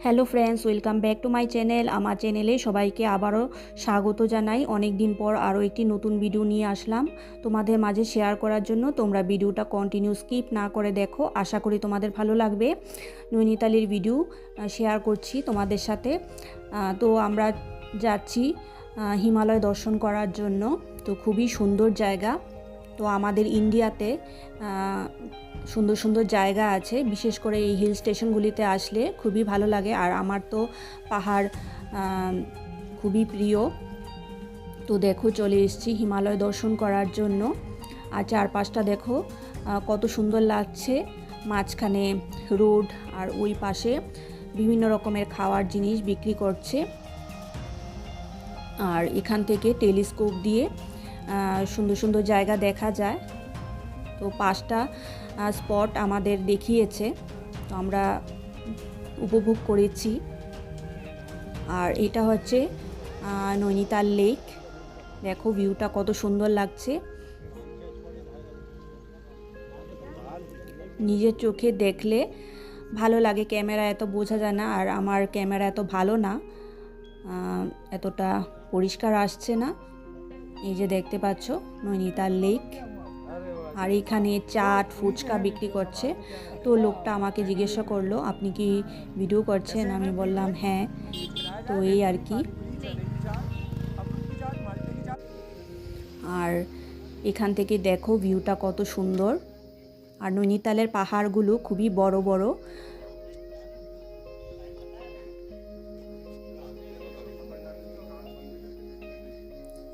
Hello friends, welcome back to my channel. আমার চ্যানেলে সবাইকে আবারও স্বাগত জানাই। অনেক দিন পর আরও একটি নতুন ভিডিও নিয়ে আসলাম তোমাদের মাঝে শেয়ার করার জন্য। তোমরা ভিডিওটা কন্টিনিউ স্কিপ না করে দেখো, আশা করি তোমাদের ভালো লাগবে। নৈনিতালের ভিডিও শেয়ার করছি তোমাদের সাথে। তো আমরা যাচ্ছি হিমালয় দর্শন করার জন্য। তো খুবই সুন্দর জায়গা। তো আমাদের ইন্ডিয়াতে সুন্দর সুন্দর জায়গা আছে, বিশেষ করে এই হিল স্টেশনগুলিতে আসলে খুবই ভালো লাগে। আর আমার তো পাহাড় খুবই প্রিয়। তো দেখো, চলে এসেছি হিমালয় দর্শন করার জন্য। আর চারপাশটা দেখো কত সুন্দর লাগছে। মাঝখানে রোড, আর ওই পাশে বিভিন্ন রকমের খাওয়ার জিনিস বিক্রি করছে। আর এখান থেকে টেলিস্কোপ দিয়ে সুন্দর সুন্দর জায়গা দেখা যায়। তো 5টা স্পট আমাদের দেখিয়েছে, তো আমরা উপভোগ করেছি। আর এটা হচ্ছে নৈনিতাল লেক। দেখো ভিউটা কত সুন্দর লাগছে। নিজের চোখে দেখলে ভালো লাগে, ক্যামেরা এত বোঝা যায় না। আর আমার ক্যামেরা এত ভালো না, এতটা পরিষ্কার আসছে না। এই যে দেখতে পাচ্ছ নৈনিতাল লেক। আর এখানে চাট, ফুচকা বিক্রি করছে। তো লোকটা আমাকে জিজ্ঞাসা করলো, আপনি কি ভিডিও করছেন? আমি বললাম হ্যাঁ। তো এই আর কি। আর এখান থেকে দেখো ভিউটা কত সুন্দর। আর নৈনিতালের পাহাড়গুলো খুবই বড় বড়।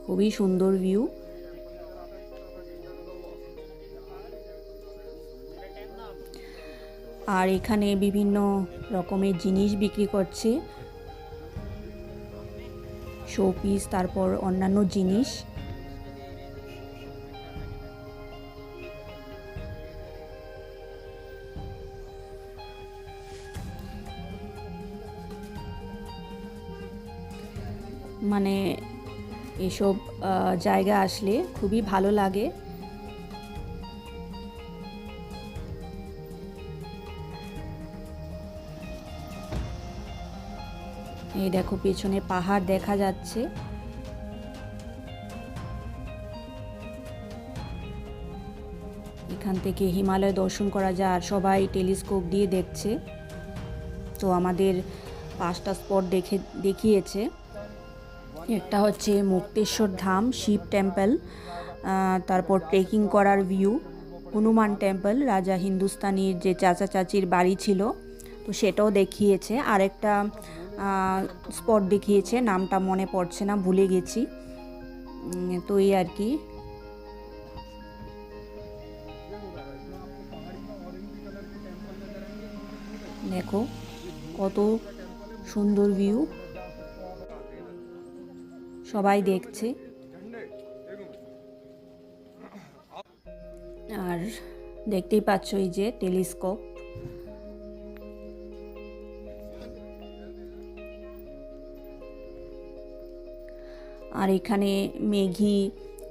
খুবই সুন্দর ভিউ। আর এখানে বিভিন্ন রকমের জিনিস বিক্রি করছে, শোপিস, তারপর অন্যান্য জিনিস। মানে এসব জায়গা আসলে খুবই ভালো লাগে। এই দেখো পেছনে পাহাড় দেখা যাচ্ছে। এখান থেকে হিমালয় দর্শন করা যায়। আর সবাই টেলিস্কোপ দিয়ে দেখছে। তো আমাদের 5টা স্পট দেখিয়েছে। একটা হচ্ছে মুক্তেশ্বর ধাম, শিব টেম্পল, তারপর ট্রেকিং করার ভিউ, হনুমান টেম্পল, রাজা হিন্দুস্তানির যে চাচা চাচির বাড়ি ছিল, তো সেটাও দেখিয়েছে। আরেকটা স্পট দেখিয়েছে, নামটা মনে পড়ছে না, ভুলে গেছি। তো এই আর কি। দেখো কত সুন্দর ভিউ, সবাই দেখছে। আর দেখতেই পাচ্ছ এই যে টেলিস্কোপ। আর এখানে ম্যাগি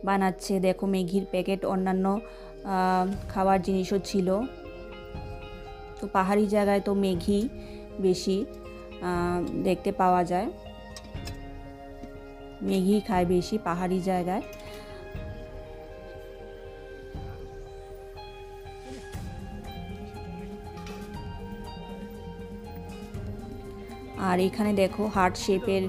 বানাচ্ছে, দেখো ম্যাগির প্যাকেট, অন্যান্য খাওয়ার জিনিসও ছিল। তো পাহাড়ি জায়গায় তো ম্যাগি বেশি দেখতে পাওয়া যায়, ম্যাগি খায় বেশি পাহাড়ি জায়গায়। আর এখানে দেখো হার্ট শেপের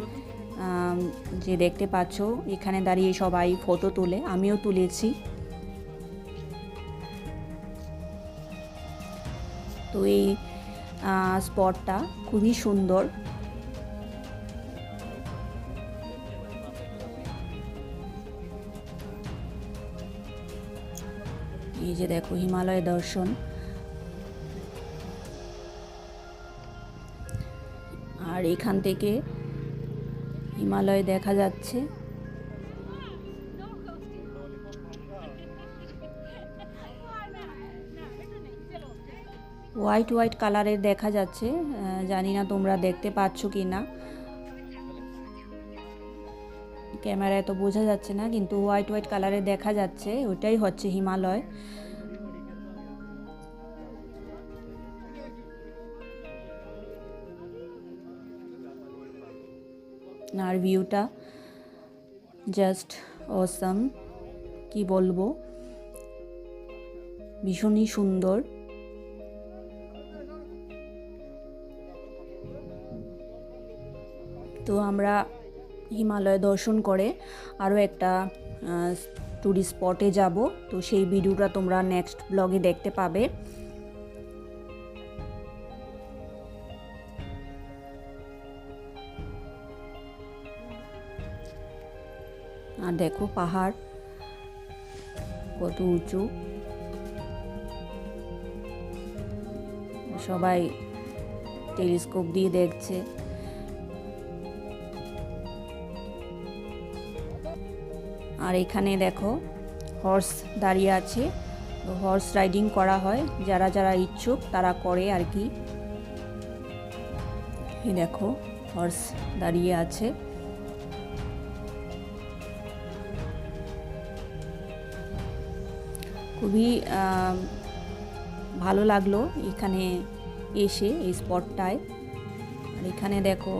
যে দেখতে পাচ্ছ, এখানে দাঁড়িয়ে সবাই ফটো তোলে, আমিও তুলেছি। তো এই স্পটটা খুবই সুন্দর। এই যে দেখো হিমালয় দর্শন। আর এখান থেকে হিমালয় দেখা যাচ্ছে। হোয়াইট হোয়াইট কালারের দেখা যাচ্ছে, জানি না তোমরা দেখতে পাচ্ছ কি না, ক্যামেরায় তো বোঝা যাচ্ছে না, কিন্তু হোয়াইট হোয়াইট কালারের দেখা যাচ্ছে, ওটাই হচ্ছে হিমালয়। আর ভিউটা জাস্ট অসাম, কি বলবো, ভীষণই সুন্দর। তো আমরা হিমালয় দর্শন করে আরও একটা টুরিস্ট স্পটে যাব, তো সেই ভিডিওটা তোমরা নেক্সট ব্লগে দেখতে পাবে। আর দেখো পাহাড় কত উঁচু, সবাই টেলিস্কোপ দিয়ে দেখছে। আর এখানে দেখো হর্স দাঁড়িয়ে আছে, হর্স রাইডিং করা হয়, যারা যারা ইচ্ছুক তারা করে আর কি। এই দেখো হর্স দাঁড়িয়ে আছে। খুবই ভালো লাগলো এখানে এসে এই স্পটটায়। আর এখানে দেখো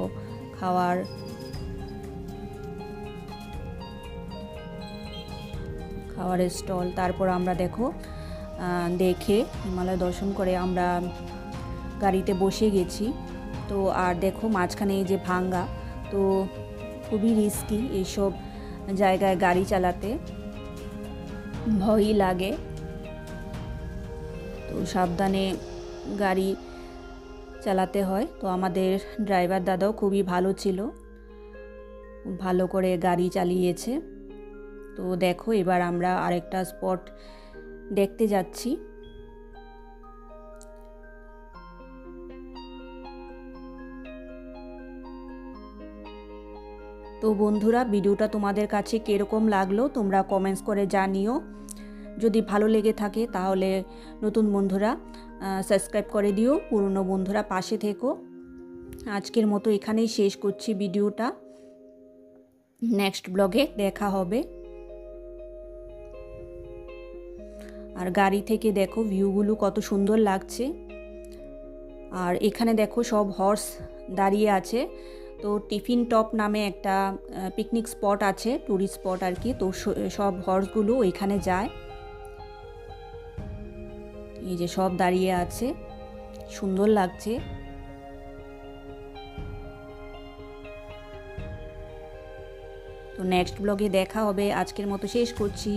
খাওয়ারের স্টল। তারপর আমরা দেখে হিমালয় দর্শন করে আমরা গাড়িতে বসে গেছি। তো আর দেখো মাঝখানে এই যে ভাঙ্গা, তো খুবই রিস্কি এইসব জায়গায় গাড়ি চালাতে, ভয়ই লাগে। তো সাবধানে গাড়ি চালাতে হয়। তো আমাদের ড্রাইভার দাদাও খুবই ভালো ছিল, ভালো করে গাড়ি চালিয়েছে। তো দেখো এবার আমরা আরেকটা স্পট দেখতে যাচ্ছি। তো বন্ধুরা, ভিডিওটা তোমাদের কাছে কীরকম লাগলো তোমরা কমেন্টস করে জানিও। যদি ভালো লেগে থাকে তাহলে নতুন বন্ধুরা সাবস্ক্রাইব করে দিও, পুরনো বন্ধুরা পাশে থেকো। আজকের মতো এখানেই শেষ করছি ভিডিওটা, নেক্সট ব্লগে দেখা হবে। আর গাড়ি থেকে দেখো ভিউগুলো কত সুন্দর লাগছে। আর এখানে দেখো সব হর্স দাঁড়িয়ে আছে। তো টিফিন টপ নামে একটা পিকনিক স্পট আছে, টুরিস্ট স্পট আর কি। তো সব হর্সগুলো ওইখানে যায়। এই যে সব দাঁড়িয়ে আছে, সুন্দর লাগছে। তো নেক্সট ব্লগে দেখা হবে, আজকের মতো শেষ করছি।